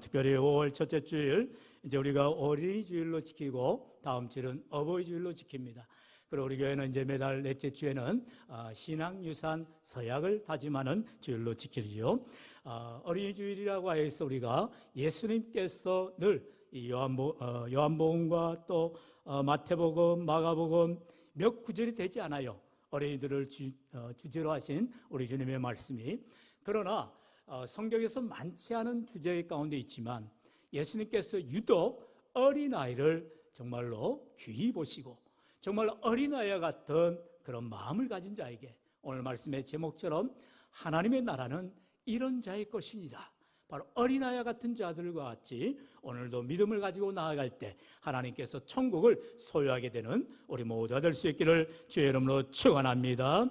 특별히 5월 첫째 주일 이제 우리가 어린이 주일로 지키고 다음 주일은 어버이 주일로 지킵니다. 그리고 우리 교회는 이제 매달 넷째 주에는 신앙유산 서약을 다짐하는 주일로 지키지요. 어린이 주일이라고 해서 우리가 예수님께서 늘 이 요한복음과 또 마태복음, 마가복음 몇 구절이 되지 않아요. 어린이들을 주제로 하신 우리 주님의 말씀이. 그러나 성경에서 많지 않은 주제 가운데 있지만 예수님께서 유독 어린아이를 정말로 귀히 보시고 정말 어린아이와 같은 그런 마음을 가진 자에게 오늘 말씀의 제목처럼 하나님의 나라는 이런 자의 것이니라. 바로 어린아이와 같은 자들과 같이 오늘도 믿음을 가지고 나아갈 때 하나님께서 천국을 소유하게 되는 우리 모두가 될 수 있기를 주의 이름으로 축원합니다.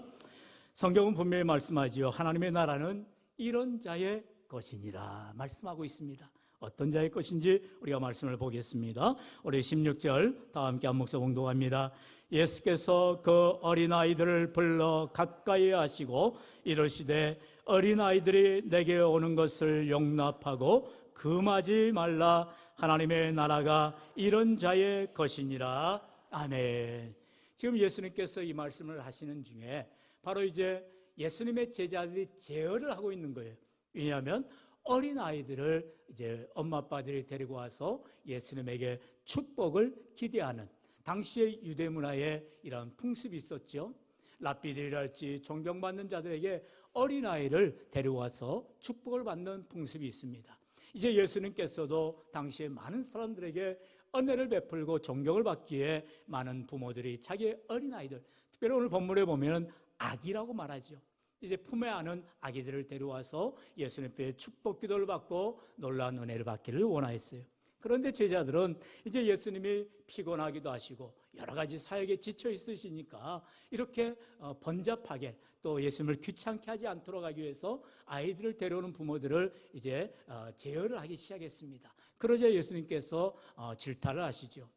성경은 분명히 말씀하지요. 하나님의 나라는 이런 자의 것이니라 말씀하고 있습니다. 어떤 자의 것인지 우리가 말씀을 보겠습니다. 우리 16절 다 함께 한 목소리 봉독합니다. 예수께서 그 어린아이들을 불러 가까이 하시고 이르시되 어린아이들이 내게 오는 것을 용납하고 금하지 말라. 하나님의 나라가 이런 자의 것이니라. 아멘. 지금 예수님께서 이 말씀을 하시는 중에 바로 이제 예수님의 제자들이 제어를 하고 있는 거예요. 왜냐하면 어린아이들을 이제 엄마 아빠들이 데리고 와서 예수님에게 축복을 기대하는 당시의 유대 문화에 이런 풍습이 있었죠. 랍비들이랄지 존경받는 자들에게 어린아이를 데려와서 축복을 받는 풍습이 있습니다. 이제 예수님께서도 당시에 많은 사람들에게 은혜를 베풀고 존경을 받기에 많은 부모들이 자기의 어린아이들, 특별히 오늘 본문에 보면 아기라고 말하죠. 이제 품에 안은 아기들을 데려와서 예수님께 축복 기도를 받고 놀라운 은혜를 받기를 원하였어요. 그런데 제자들은 이제 예수님이 피곤하기도 하시고 여러 가지 사역에 지쳐 있으시니까 이렇게 번잡하게 또 예수님을 귀찮게 하지 않도록 하기 위해서 아이들을 데려오는 부모들을 이제 제어를 하기 시작했습니다. 그러자 예수님께서 질타를 하시죠.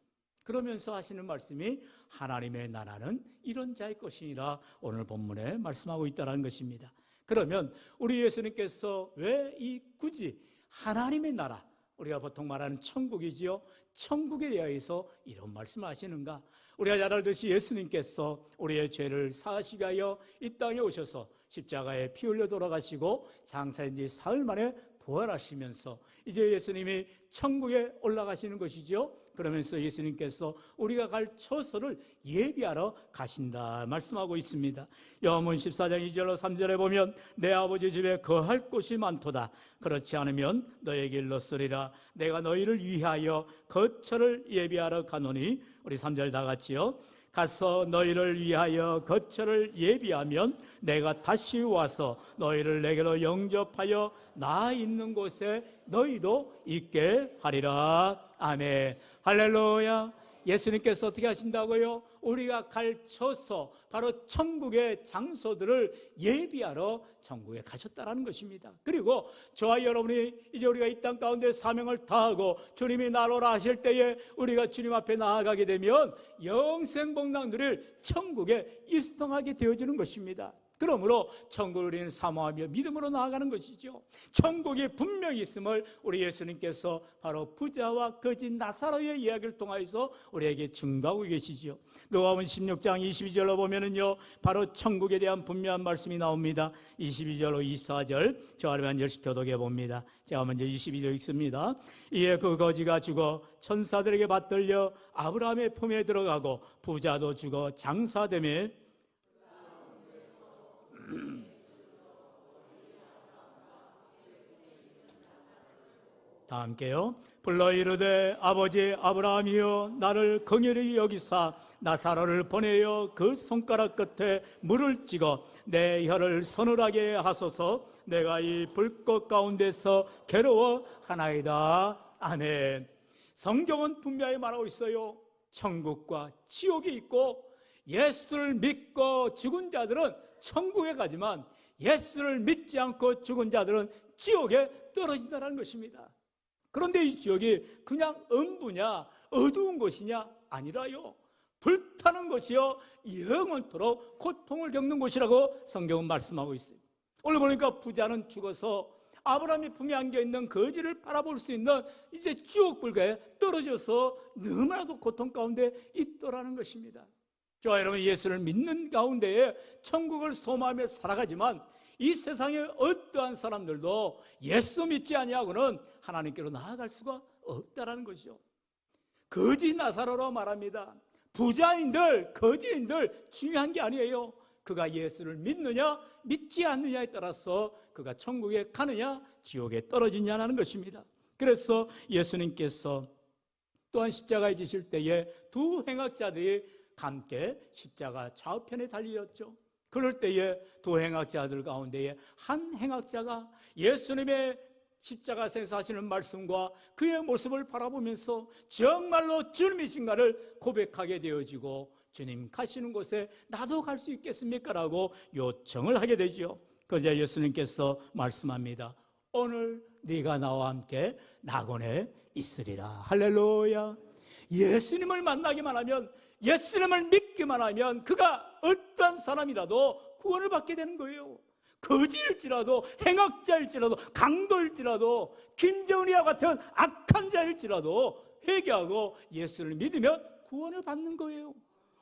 그러면서 하시는 말씀이 하나님의 나라는 이런 자의 것이니라 오늘 본문에 말씀하고 있다는 것입니다. 그러면 우리 예수님께서 왜 이 굳이 하나님의 나라, 우리가 보통 말하는 천국이지요. 천국에 대해서 이런 말씀을 하시는가? 우리가 잘 알듯이 예수님께서 우리의 죄를 사하시기 위하여 이 땅에 오셔서 십자가에 피 흘려 돌아가시고 장사한 지 사흘 만에 부활하시면서 이제 예수님이 천국에 올라가시는 것이죠. 그러면서 예수님께서 우리가 갈 처소를 예비하러 가신다 말씀하고 있습니다. 요한복음 14장 2절로 3절에 보면 내 아버지 집에 거할 곳이 많도다. 그렇지 않으면 너에게 일렀으리라. 내가 너희를 위하여 거처를 예비하러 가노니. 우리 3절 다 같이요. 가서 너희를 위하여 거처를 예비하면 내가 다시 와서 너희를 내게로 영접하여 나 있는 곳에 너희도 있게 하리라. 아멘. 할렐루야. 예수님께서 어떻게 하신다고요? 우리가 갈 처소, 바로 천국의 장소들을 예비하러 천국에 가셨다는 것입니다. 그리고 저와 여러분이 이제 우리가 이 땅 가운데 사명을 다하고 주님이 나로라 하실 때에 우리가 주님 앞에 나아가게 되면 영생복락 누릴 천국에 입성하게 되어지는 것입니다. 그러므로 천국을 우리는 사모하며 믿음으로 나아가는 것이죠. 천국이 분명히 있음을 우리 예수님께서 바로 부자와 거지 나사로의 이야기를 통해서 우리에게 증거하고 계시죠. 누가복음 16장 22절로 보면은요, 바로 천국에 대한 분명한 말씀이 나옵니다. 22절로 24절 저와 한 절씩 교독해 봅니다. 제가 먼저 22절 읽습니다. 이에 그 거지가 죽어 천사들에게 받들려 아브라함의 품에 들어가고 부자도 죽어 장사되매 다 함께요. 불러 이르되 아버지 아브라함이여 나를 긍휼히 여기사 나사로를 보내어 그 손가락 끝에 물을 찍어 내 혀를 서늘하게 하소서. 내가 이 불꽃 가운데서 괴로워하나이다. 아멘. 성경은 분명히 말하고 있어요. 천국과 지옥이 있고 예수를 믿고 죽은 자들은 천국에 가지만 예수를 믿지 않고 죽은 자들은 지옥에 떨어진다는 것입니다. 그런데 이 지옥이 그냥 음부냐 어두운 곳이냐 아니라요, 불타는 곳이요 영원토록 고통을 겪는 곳이라고 성경은 말씀하고 있어요. 오늘 보니까 부자는 죽어서 아브라함의 품에 안겨있는 거지를 바라볼 수 있는 이제 지옥불가에 떨어져서 너무나도 고통 가운데 있더라는 것입니다. 저와 여러분, 예수를 믿는 가운데에 천국을 소망하며 살아가지만 이 세상의 어떠한 사람들도 예수 믿지 아니하고는 하나님께로 나아갈 수가 없다라는 것이죠. 거지 나사로라고 말합니다. 부자인들, 거지인들 중요한 게 아니에요. 그가 예수를 믿느냐 믿지 않느냐에 따라서 그가 천국에 가느냐 지옥에 떨어지냐는 것입니다. 그래서 예수님께서 또한 십자가에 지실 때에 두 행악자들이 함께 십자가 좌우편에 달리었죠. 그럴 때에 두 행악자들 가운데에 한 행악자가 예수님의 십자가에서 하시는 말씀과 그의 모습을 바라보면서 정말로 주님이신가를 고백하게 되어지고, 주님 가시는 곳에 나도 갈 수 있겠습니까? 라고 요청을 하게 되죠. 그러자 예수님께서 말씀합니다. 오늘 네가 나와 함께 낙원에 있으리라. 할렐루야. 예수님을 만나기만 하면, 예수님을 믿기만 하면 그가 어떤 사람이라도 구원을 받게 되는 거예요. 거지일지라도, 행악자일지라도, 강도일지라도, 김정은이와 같은 악한 자일지라도 회개하고 예수를 믿으면 구원을 받는 거예요.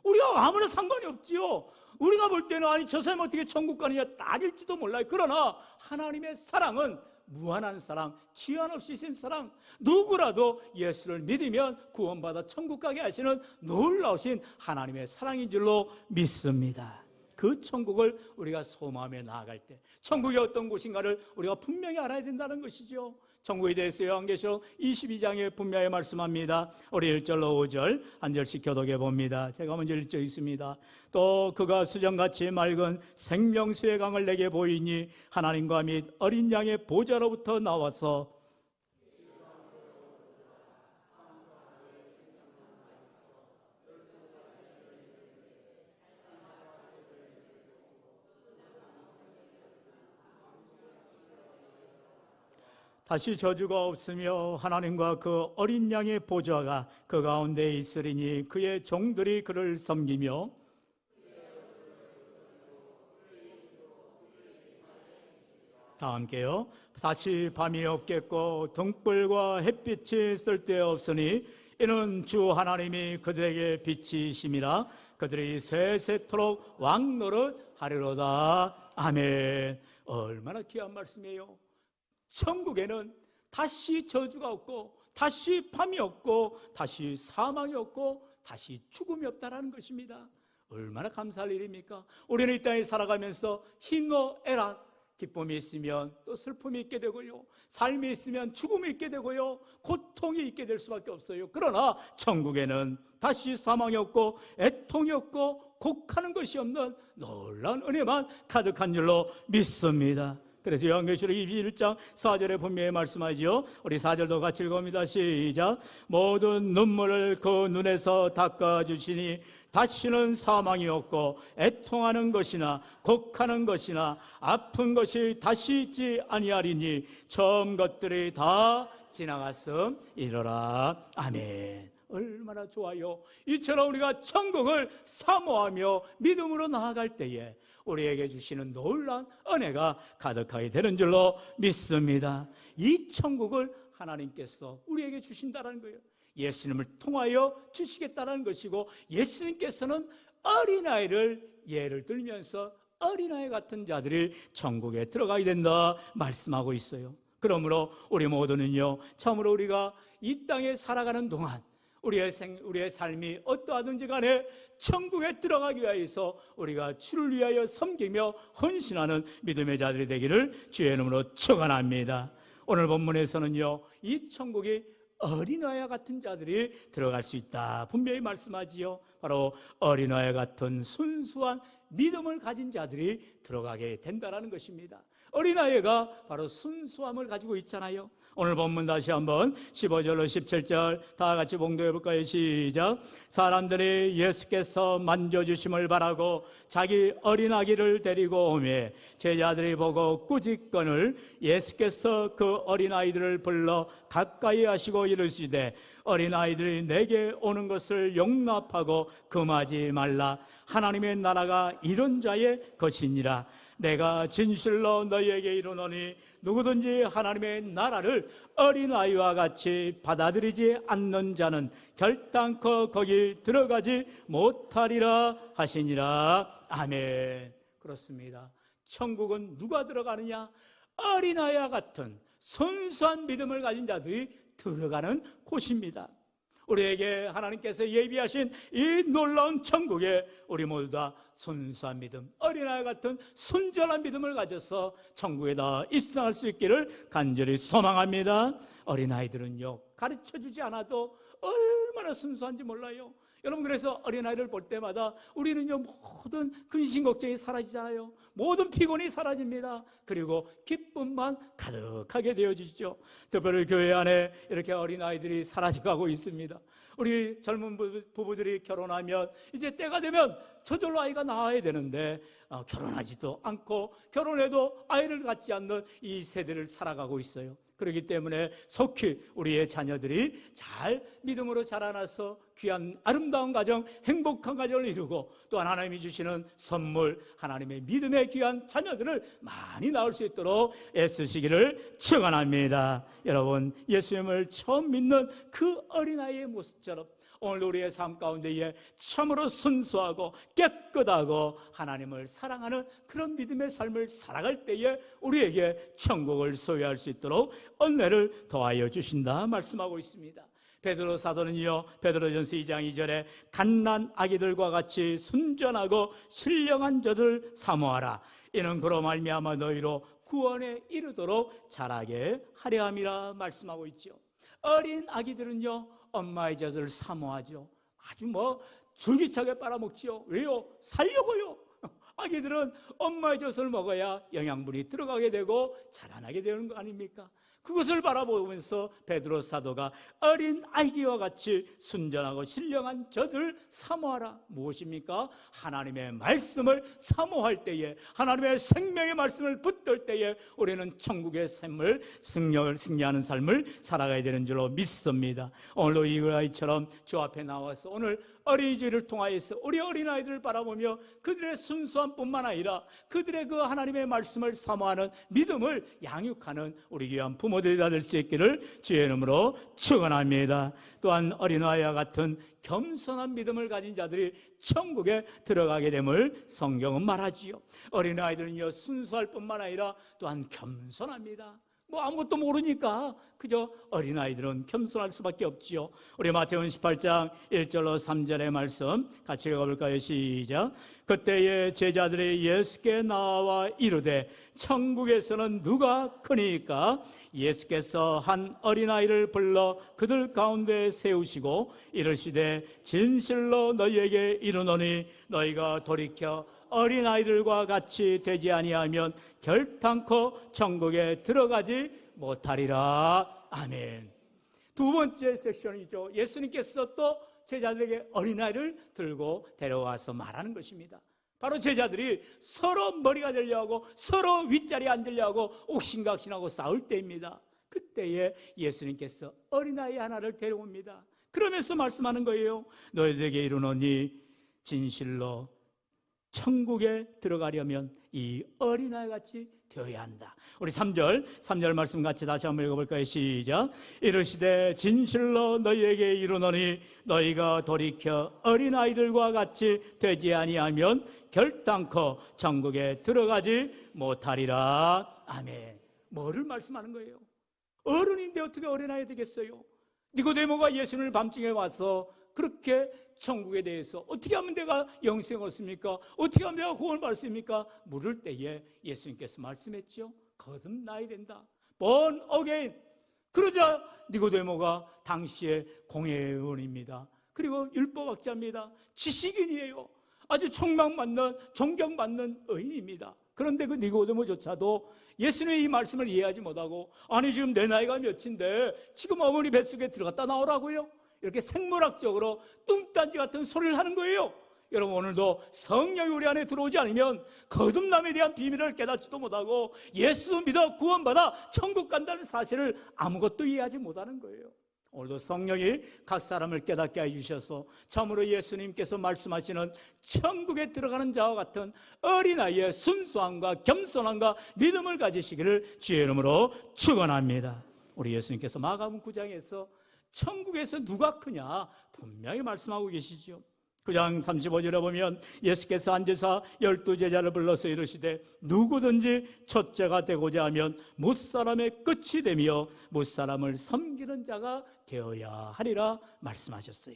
우리가 아무나 상관이 없지요. 우리가 볼 때는 아니 저 사람 어떻게 천국 가느냐 따질지도 몰라요. 그러나 하나님의 사랑은 무한한 사랑, 지연 없이신 사랑, 누구라도 예수를 믿으면 구원받아 천국 가게 하시는 놀라우신 하나님의 사랑인 줄로 믿습니다. 그 천국을 우리가 소망하며 나아갈 때 천국이 어떤 곳인가를 우리가 분명히 알아야 된다는 것이죠. 천국에 대해서 요한계시록 22장에 분명히 말씀합니다. 우리 1절로 5절 한 절씩 교독해 봅니다. 제가 먼저 읽어 있습니다. 또 그가 수정같이 맑은 생명수의 강을 내게 보이니 하나님과 및 어린 양의 보좌로부터 나와서 다시 저주가 없으며 하나님과 그 어린 양의 보좌가 그 가운데 있으리니 그의 종들이 그를 섬기며 다 함께요. 다시 밤이 없겠고 등불과 햇빛이 쓸데없으니 이는 주 하나님이 그들에게 빛이심이라 그들이 세세토록 왕노릇 하리로다. 아멘. 얼마나 귀한 말씀이에요. 천국에는 다시 저주가 없고 다시 밤이 없고 다시 사망이 없고 다시 죽음이 없다라는 것입니다. 얼마나 감사할 일입니까? 우리는 이 땅에 살아가면서 희노애락, 기쁨이 있으면 또 슬픔이 있게 되고요, 삶이 있으면 죽음이 있게 되고요, 고통이 있게 될 수밖에 없어요. 그러나 천국에는 다시 사망이 없고 애통이 없고 곡하는 것이 없는 놀라운 은혜만 가득한 줄로 믿습니다. 그래서 요한계시록 21장 4절에 분명히 말씀하죠. 우리 4절도 같이 읽어봅니다. 시작. 모든 눈물을 그 눈에서 닦아주시니 다시는 사망이 없고 애통하는 것이나 곡하는 것이나 아픈 것이 다시 있지 아니하리니 처음 것들이 다 지나갔음이로라. 아멘. 얼마나 좋아요. 이처럼 우리가 천국을 사모하며 믿음으로 나아갈 때에 우리에게 주시는 놀라운 은혜가 가득하게 되는 줄로 믿습니다. 이 천국을 하나님께서 우리에게 주신다는 거예요. 예수님을 통하여 주시겠다는 것이고, 예수님께서는 어린아이를 예를 들면서 어린아이 같은 자들이 천국에 들어가게 된다 말씀하고 있어요. 그러므로 우리 모두는요, 참으로 우리가 이 땅에 살아가는 동안 우리의 삶이 어떠하든지 간에 천국에 들어가기 위해서 우리가 주를 위하여 섬기며 헌신하는 믿음의 자들이 되기를 주의 이름으로 축원합니다. 오늘 본문에서는요, 이 천국이 어린아이 같은 자들이 들어갈 수 있다 분명히 말씀하지요. 바로 어린아이 같은 순수한 믿음을 가진 자들이 들어가게 된다는 것입니다. 어린아이가 바로 순수함을 가지고 있잖아요. 오늘 본문 다시 한번 15절로 17절 다 같이 봉독해 볼까요? 시작. 사람들이 예수께서 만져주심을 바라고 자기 어린아기를 데리고 오매 제자들이 보고 꾸짖거늘 예수께서 그 어린아이들을 불러 가까이 하시고 이르시되 어린아이들이 내게 오는 것을 용납하고 금하지 말라. 하나님의 나라가 이런 자의 것이니라. 내가 진실로 너희에게 이르노니 누구든지 하나님의 나라를 어린아이와 같이 받아들이지 않는 자는 결단코 거기 들어가지 못하리라 하시니라. 아멘. 그렇습니다. 천국은 누가 들어가느냐? 어린아이와 같은 순수한 믿음을 가진 자들이 들어가는 곳입니다. 우리에게 하나님께서 예비하신 이 놀라운 천국에 우리 모두 다 순수한 믿음, 어린아이 같은 순전한 믿음을 가져서 천국에 다 입성할 수 있기를 간절히 소망합니다. 어린아이들은요, 가르쳐주지 않아도 얼마나 순수한지 몰라요. 여러분, 그래서 어린아이를 볼 때마다 우리는요, 모든 근심 걱정이 사라지잖아요. 모든 피곤이 사라집니다. 그리고 기쁨만 가득하게 되어지죠. 특별히 교회 안에 이렇게 어린아이들이 사라져가고 있습니다. 우리 젊은 부부들이 결혼하면 이제 때가 되면 저절로 아이가 나와야 되는데 결혼하지도 않고 결혼해도 아이를 갖지 않는 이 세대를 살아가고 있어요. 그렇기 때문에 속히 우리의 자녀들이 잘 믿음으로 자라나서 귀한 아름다운 가정, 행복한 가정을 이루고 또한 하나님이 주시는 선물, 하나님의 믿음의 귀한 자녀들을 많이 낳을 수 있도록 애쓰시기를 축원합니다. 여러분, 예수님을 처음 믿는 그 어린아이의 모습처럼 오늘 우리의 삶 가운데에 참으로 순수하고 깨끗하고 하나님을 사랑하는 그런 믿음의 삶을 살아갈 때에 우리에게 천국을 소유할 수 있도록 은혜를 더하여 주신다 말씀하고 있습니다. 베드로 사도는요, 베드로전서 2장 2절에 갓난 아기들과 같이 순전하고 신령한 저들 사모하라. 이는 그로 말미암아 너희로 구원에 이르도록 자라게 하려 함이라 말씀하고 있죠. 어린 아기들은요, 엄마의 젖을 사모하죠. 아주 줄기차게 빨아먹지요. 왜요? 살려고요. 아기들은 엄마의 젖을 먹어야 영양분이 들어가게 되고 자라나게 되는 거 아닙니까? 그것을 바라보면서 베드로 사도가 어린 아기와 같이 순전하고 신령한 젖을 사모하라. 무엇입니까? 하나님의 말씀을 사모할 때에, 하나님의 생명의 말씀을 붙들 때에 우리는 천국의 샘을 승리하는 삶을 살아가야 되는 줄로 믿습니다. 오늘도 이 아이처럼 주 앞에 나와서 오늘 어린이집을 통하여서 우리 어린아이들을 바라보며 그들의 순수함 뿐만 아니라 그들의 그 하나님의 말씀을 사모하는 믿음을 양육하는 우리 귀한 부모들이 다 될 수 있기를 주의 이름으로 축원합니다. 또한 어린아이와 같은 겸손한 믿음을 가진 자들이 천국에 들어가게 됨을 성경은 말하지요. 어린아이들은요, 순수할 뿐만 아니라 또한 겸손합니다. 아무것도 모르니까 그저 어린아이들은 겸손할 수밖에 없지요. 우리 마태복음 18장 1절로 3절의 말씀 같이 읽어볼까요? 시작. 그때에 제자들이 예수께 나와 이르되 천국에서는 누가 크니까? 예수께서 한 어린아이를 불러 그들 가운데 세우시고 이르시되 진실로 너희에게 이르노니 너희가 돌이켜 어린아이들과 같이 되지 아니하면 결단코 천국에 들어가지 못하리라. 아멘. 두 번째 섹션이죠. 예수님께서 또 제자들에게 어린아이를 들고 데려와서 말하는 것입니다. 바로 제자들이 서로 머리가 되려고 서로 윗자리에 앉으려고 옥신각신하고 싸울 때입니다. 그때에 예수님께서 어린아이 하나를 데려옵니다. 그러면서 말씀하는 거예요. 너희들에게 이르노니 진실로 천국에 들어가려면 이 어린아이 같이 되어야 한다. 우리 3절 말씀 같이 다시 한번 읽어볼까요? 시작. 이르시되 진실로 너희에게 이르노니 너희가 돌이켜 어린아이들과 같이 되지 아니하면 결단코 천국에 들어가지 못하리라. 아멘. 뭐를 말씀하는 거예요? 어른인데 어떻게 어린아이 되겠어요? 니고데모가 예수님을 밤중에 와서 그렇게 천국에 대해서 어떻게 하면 내가 영생을 얻습니까? 어떻게 하면 내가 구원을 받습니까? 물을 때에 예수님께서 말씀했죠. 거듭나야 된다. born again. 그러자 니고데모가 당시의 공회의원입니다. 그리고 율법학자입니다. 지식인이에요. 아주 존경받는 의인입니다. 그런데 그 니고데모조차도 예수님의 이 말씀을 이해하지 못하고 아니 지금 내 나이가 몇인데 지금 어머니 뱃속에 들어갔다 나오라고요? 이렇게 생물학적으로 뚱딴지 같은 소리를 하는 거예요. 여러분, 오늘도 성령이 우리 안에 들어오지 않으면 거듭남에 대한 비밀을 깨닫지도 못하고 예수 믿어 구원받아 천국 간다는 사실을 아무것도 이해하지 못하는 거예요. 오늘도 성령이 각 사람을 깨닫게 해주셔서 참으로 예수님께서 말씀하시는 천국에 들어가는 자와 같은 어린아이의 순수함과 겸손함과 믿음을 가지시기를 주의 이름으로 축원합니다. 우리 예수님께서 마가복음 9장에서 천국에서 누가 크냐 분명히 말씀하고 계시죠. 9장 35절에 보면 예수께서 앉으사 12제자를 불러서 이르시되 누구든지 첫째가 되고자 하면 못사람의 끝이 되며 못사람을 섬기는 자가 되어야 하리라 말씀하셨어요.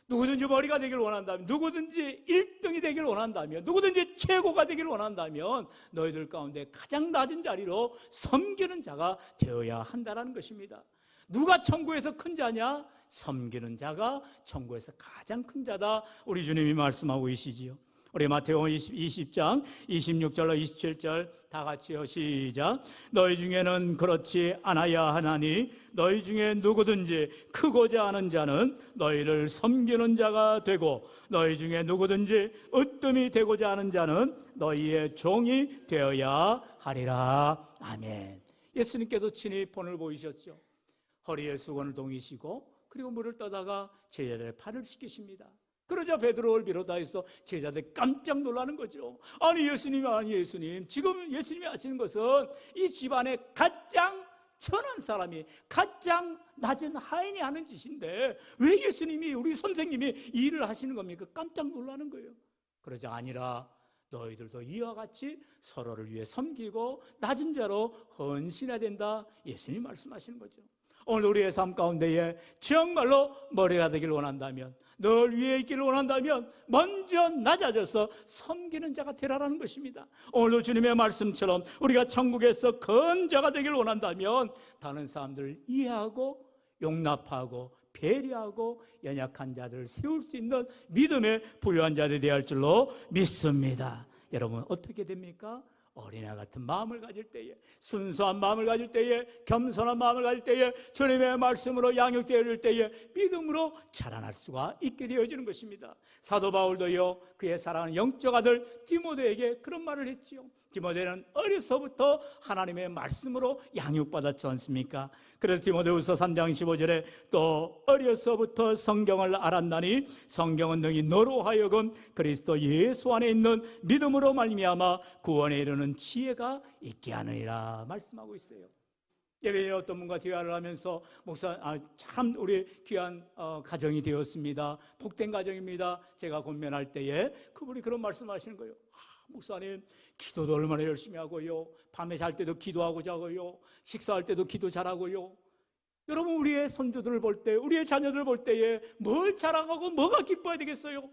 누구든지 머리가 되길 원한다면, 누구든지 1등이 되길 원한다면, 누구든지 최고가 되길 원한다면 너희들 가운데 가장 낮은 자리로 섬기는 자가 되어야 한다는 것입니다. 누가 천국에서 큰 자냐? 섬기는 자가 천국에서 가장 큰 자다. 우리 주님이 말씀하고 계시지요. 우리 마태복음 20장 26절로 27절 다 같이요. 시작. 너희 중에는 그렇지 않아야 하나니 너희 중에 누구든지 크고자 하는 자는 너희를 섬기는 자가 되고 너희 중에 누구든지 으뜸이 되고자 하는 자는 너희의 종이 되어야 하리라. 아멘. 예수님께서 친히 본을 보이셨죠. 허리에 수건을 동이시고 그리고 물을 떠다가 제자들의 팔을 씻기십니다. 그러자 베드로를 비롯하여서 제자들 깜짝 놀라는 거죠. 아니 예수님, 지금 예수님이 하시는 것은 이 집안에 가장 천한 사람이, 가장 낮은 하인이 하는 짓인데 왜 예수님이, 우리 선생님이 이 일을 하시는 겁니까? 깜짝 놀라는 거예요. 그러자 아니라 너희들도 이와 같이 서로를 위해 섬기고 낮은 자로 헌신해야 된다. 예수님이 말씀하시는 거죠. 오늘 우리의 삶 가운데에 정말로 머리가 되기를 원한다면, 늘 위에 있기를 원한다면 먼저 낮아져서 섬기는 자가 되라는 것입니다. 오늘도 주님의 말씀처럼 우리가 천국에서 큰 자가 되기를 원한다면 다른 사람들을 이해하고 용납하고 배려하고 연약한 자들을 세울 수 있는 믿음의 부유한 자들이 되어야 할 줄로 믿습니다. 여러분 어떻게 됩니까? 어린아 같은 마음을 가질 때에, 순수한 마음을 가질 때에, 겸손한 마음을 가질 때에, 주님의 말씀으로 양육되어질 때에 믿음으로 자라날 수가 있게 되어지는 것입니다. 사도 바울도요, 그의 사랑하는 영적 아들 디모데에게 그런 말을 했지요. 디모데는 어려서부터 하나님의 말씀으로 양육받았지 않습니까? 그래서 디모데후서 3장 15절에 또 어려서부터 성경을 알았나니 성경은 능히 너로 하여금 그리스도 예수 안에 있는 믿음으로 말미암아 구원에 이르는 지혜가 있게 하느니라 말씀하고 있어요. 예배에 어떤 분과 대화를 하면서 목사, 참 우리 귀한 가정이 되었습니다. 복된 가정입니다. 제가 권면할 때에 그분이 그런 말씀하시는 거예요. 목사님, 기도도 얼마나 열심히 하고요, 밤에 잘 때도 기도하고 자고요, 식사할 때도 기도 잘하고요. 여러분, 우리의 손주들을 볼 때, 우리의 자녀들을 볼 때에 뭘 자랑하고 뭐가 기뻐야 되겠어요?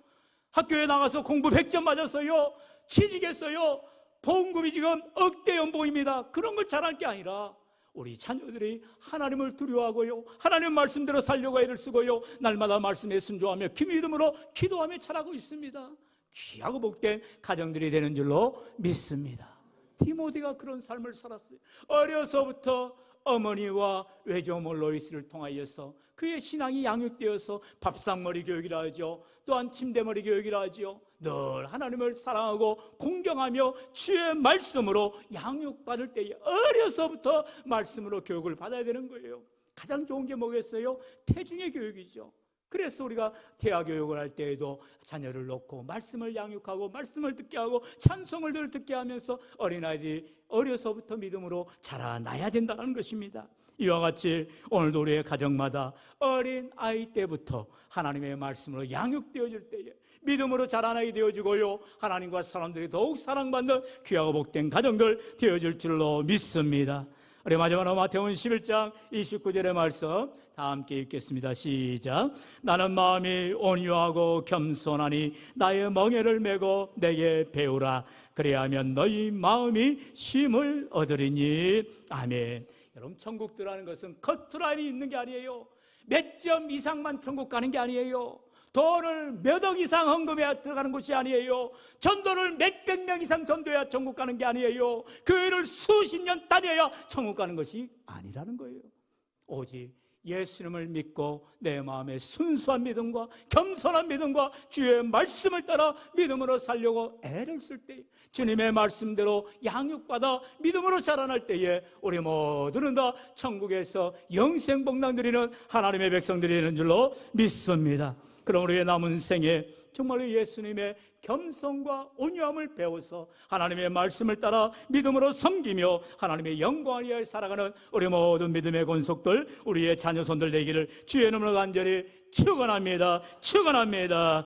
학교에 나가서 공부 100점 맞았어요, 취직했어요, 보험금이 지금 억대 연봉입니다. 그런 걸 자랑할 게 아니라 우리 자녀들이 하나님을 두려워하고요, 하나님 말씀대로 살려고 애를 쓰고요, 날마다 말씀에 순종하며 기도함으로 기도하며 자라고 있습니다. 귀하고 복된 가정들이 되는 줄로 믿습니다. 디모데가 그런 삶을 살았어요. 어려서부터 어머니와 외조모 로이스를 통하여서 그의 신앙이 양육되어서 밥상머리 교육이라 하죠, 또한 침대머리 교육이라 하죠. 늘 하나님을 사랑하고 공경하며 주의 말씀으로 양육받을 때에 어려서부터 말씀으로 교육을 받아야 되는 거예요. 가장 좋은 게 뭐겠어요? 태중의 교육이죠. 그래서 우리가 대학 교육을 할 때에도 자녀를 놓고 말씀을 양육하고 말씀을 듣게 하고 찬송을 늘 듣게 하면서 어린아이들이 어려서부터 믿음으로 자라나야 된다는 것입니다. 이와 같이 오늘도 우리의 가정마다 어린아이 때부터 하나님의 말씀으로 양육되어질 때에 믿음으로 자라나게 되어지고요, 하나님과 사람들이 더욱 사랑받는 귀하고 복된 가정들 되어질 줄로 믿습니다. 우리 마지막으로 마태복음 11장 29절의 말씀 다 함께 읽겠습니다. 시작. 나는 마음이 온유하고 겸손하니 나의 멍에를 메고 내게 배우라. 그래야하면 너희 마음이 쉼을 얻으리니. 아멘. 여러분, 천국 들어가는 것은 커트라인이 있는 게 아니에요. 몇 점 이상만 천국 가는 게 아니에요. 돈을 몇 억 이상 헌금해야 들어가는 곳이 아니에요. 전도를 몇백 명 이상 전도해야 천국 가는 게 아니에요. 교회를 수십 년 다녀야 천국 가는 것이 아니라는 거예요. 오직 예수님을 믿고 내 마음에 순수한 믿음과 겸손한 믿음과 주의 말씀을 따라 믿음으로 살려고 애를 쓸 때, 주님의 말씀대로 양육받아 믿음으로 자라날 때에 우리 모두는 다 천국에서 영생복락 누리는 하나님의 백성들이 되는 줄로 믿습니다. 그럼 우리의 남은 생에 정말로 예수님의 겸손과 온유함을 배워서 하나님의 말씀을 따라 믿음으로 섬기며 하나님의 영광을 위하여 살아가는 우리 모든 믿음의 권속들, 우리의 자녀손들 되기를 주의 이름으로 간절히 축원합니다. 축원합니다.